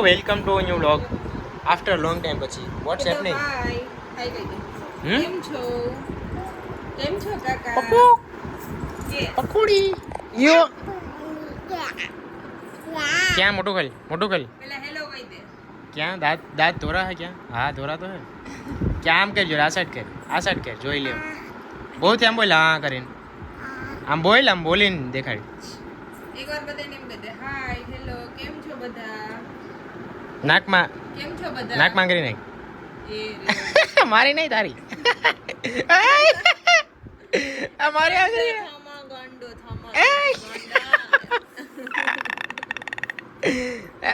welcome to new vlog after long time પછી watts happening હાય હાય કઈ કેમ છો કાકા પપ્પુ કે પકોડી યો क्या मोटू कल પેલા હેલો કહી દે क्या दांत दांत धोरा है क्या हाँ धोरा तो है क्या आम कर जो आ साइड कर જોઈ લે બહુ આમ બોલ હા કરીને આમ બોલીને દેખાડી એકવાર બધાને એમ કહી દે હાય હેલો કેમ છો બધા નાકમાં કેમ છો બધા નાકમાં કરી નાખ એ મારી નહીં તારી આ મારી આગળ થામા ગાંડો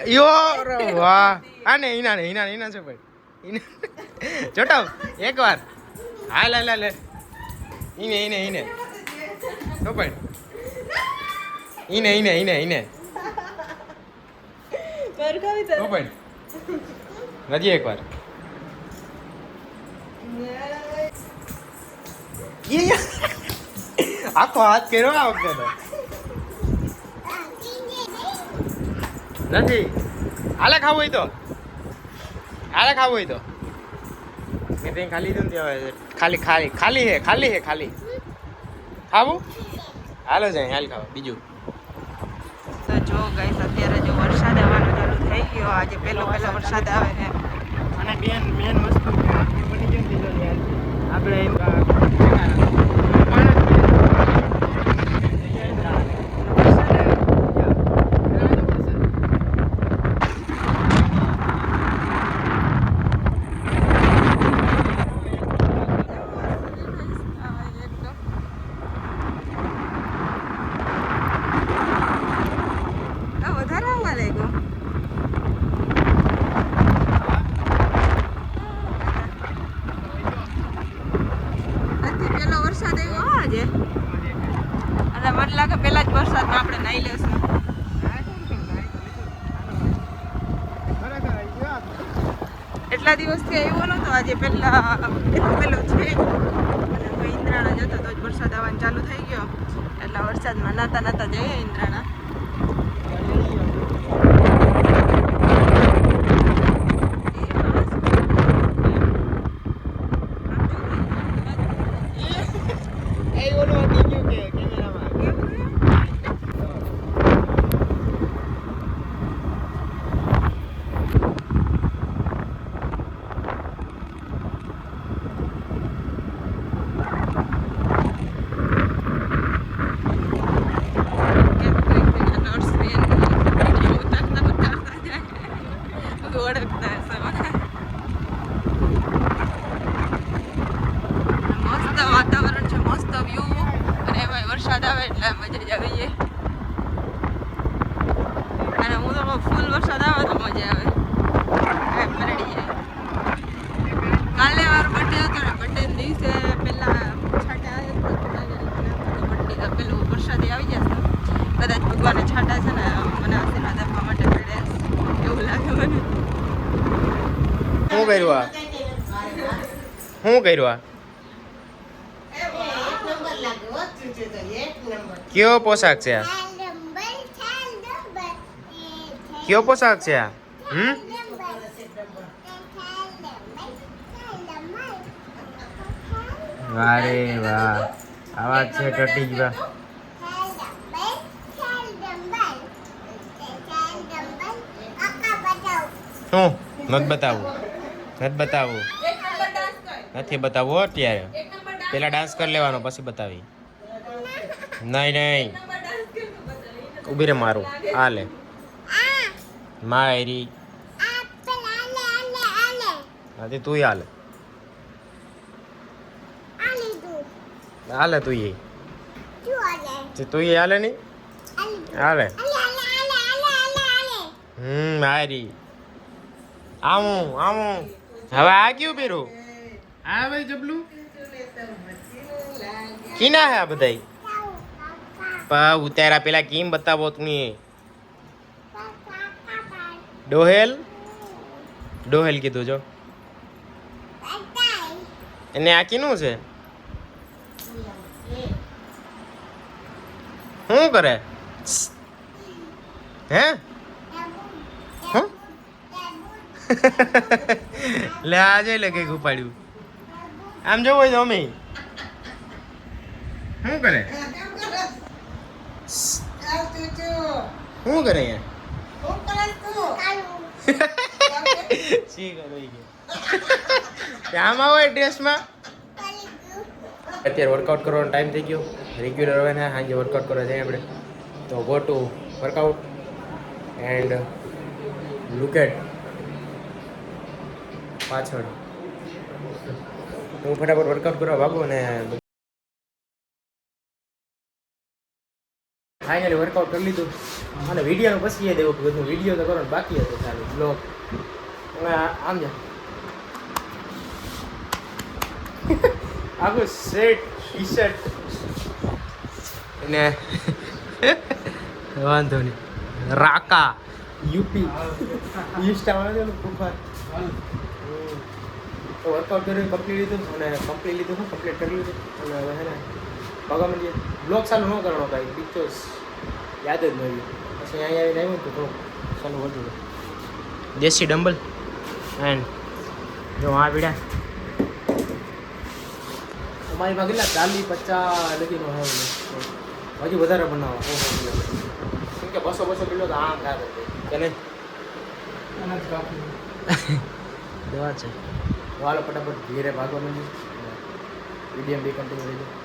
યો વાહ આને ઈના છે ભાઈ જોટાવ એકવાર હાલ ઈને તો ભાઈ ઈને પર કવિ તો ભાઈ હજી એકવાર આખો હાથ કર્યો આ વખતે તો નથી હાલે ખાવું હોય તો મેં ત્યાં ખાલી દીધું ને ત્યાં ખાલી હે ખાવું હાલો જાય હાલ ખાવા બીજું તો જો ગાઈસ અત્યારે જો વરસાદ આવવાનો ચાલુ થઈ ગયો આજે પહેલો વરસાદ આવે છે અને મેન વસ્તુ બની ગયું આપણે વધારે આવવા લાગ્યો પેલો વરસાદ આવ્યો આજે અને મને લાગે પેલા જ વરસાદમાં આપણે નાઈ લેશું એટલા દિવસથી આવ્યો નતો આજે પેલો છે અને ઇન્દ્રાણા જતો તો જ વરસાદ આવવાનું ચાલુ થઈ ગયો એટલે વરસાદમાં નાતા જઈએ ઇન્દ્રાણા વાતાવરણ છે મસ્ત વ્યૂ અને એમાં વરસાદ આવે એટલે મજા જ આવી જાય અને હું તો ફૂલ વરસાદ આવે તો મજા આવે મરડી જાય કાલે મારો બર્થડે હતો ને બર્થડે દિવસે પહેલા છાંટા બર્થડે પેલું વરસાદ આવી જશે કદાચ ભગવાને છાંટા છે ને મને આશીર્વાદ આપવા માટે મળે એવું લાગે મને શું કર્યું આ કયો પોશાક છે આ કયો પોશાક છે આ વારે વાહ આવાજ છે ટટી ગયા શું નથી બતાવવું નથી બતાવવું અત્યારે પેલા ડાન્સ કરી લેવાનો પછી બતાવી નહીં ઉભી રે મારું હાલે મારી નથી તું હાલે તું હાલે નહીં હાલે મારી આવું હવે આ કયું પહેરું આ ભાઈ જબલું કીના હે આ બધાય ઉતારા પેલા કેમ બતાવો તમે ડોહેલ કીધું જો એને આ કીનું છે શું કરે હે લે આ જોઈ લે કઈક ઉપાડ્યું આમ જોવું હોય તો અમે શું કરે શું કરે આમ આવો ડ્રેસમાં અત્યારે વર્કઆઉટ કરવાનો ટાઈમ થઈ ગયો રેગ્યુલર હવે ને સાંજે વર્કઆઉટ કરવા જઈએ આપણે તો go to workout and look at પાછળ હું ફટાફટ વર્કઆઉટ કરવા ભાગું ને ફાઇનલી વર્કઆઉટ કરી લીધું અને વિડીયોનું પછી એ દેવું બધું વિડીયો તો કરવાનું બાકી હતું ખાલી બ્લોગ આમ જા આખું સેટ ટી શર્ટ ને વાંધો નહીં રાકા યુપી ઇન્સ્ટામાં છે ને કુફાર તો વર્કઆઉટ કરીને કમ્પ્લીટ લીધું અને કમ્પ્લીટ કરી લીધું અને હવે હે ને પગા મળીએ બ્લોગ ચાલુ ન કરવાનો ભાઈ પિક્ચર્સ યાદ જ નહીં પછી અહીંયા આવીને આવ્યું તો થોડુંક ચાલુ વધુ દેશી ડમ્બલ એન્ડ જો આ પીડા અમારી પાસે કેટલા 40-50 લગીનો હોય હજુ વધારે બનાવવા કેમ કે 200 કિલો તો આમ થાય કે નહીં દવા છે હાલો ફટાફટ ધીરે ભાગવા માંડી મીડિયમ બી કન્ટિન્યુ રહી જાય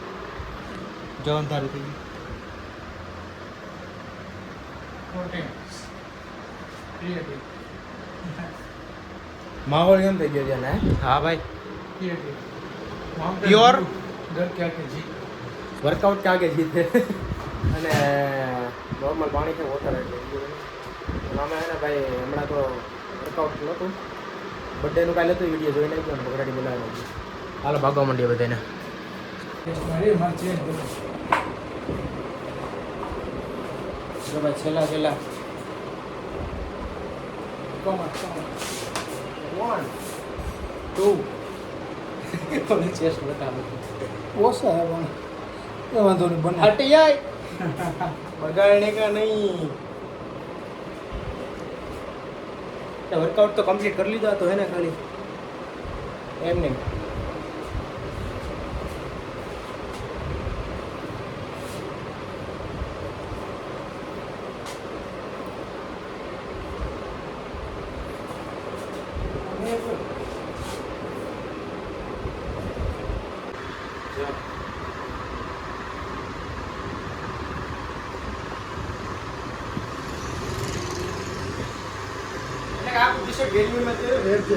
જવાનું તારું થઈ ગયું માહોલ કેમ થઈ ગયો છે ને હા ભાઈ પ્યોર વર્કઆઉટ ક્યાં કે જીતે અને નોર્મલ પાણી છે વોટર એટલે અમે ને ભાઈ હમણાં તો વર્કઆઉટ નહોતું બર્થડેનું કાલે તો વિડીયો જોઈ નાખ્યો ને બગડાડી બોલાવ્યો હાલો ભાગવા માંડીએ બધાને ભાઈ છેલ્લા 1 2 ચેસ્ટ બતાવો ઓછા હે પણ એ વાંધો નહીં બને હટી જાય બગાડને કા નહીં વર્કઆઉટ તો કમ્પ્લીટ કરી લીધા તો હે ને ખાલી એમ નહીં આખું ટી-શર્ટ ગેરવીમાં રેડ છે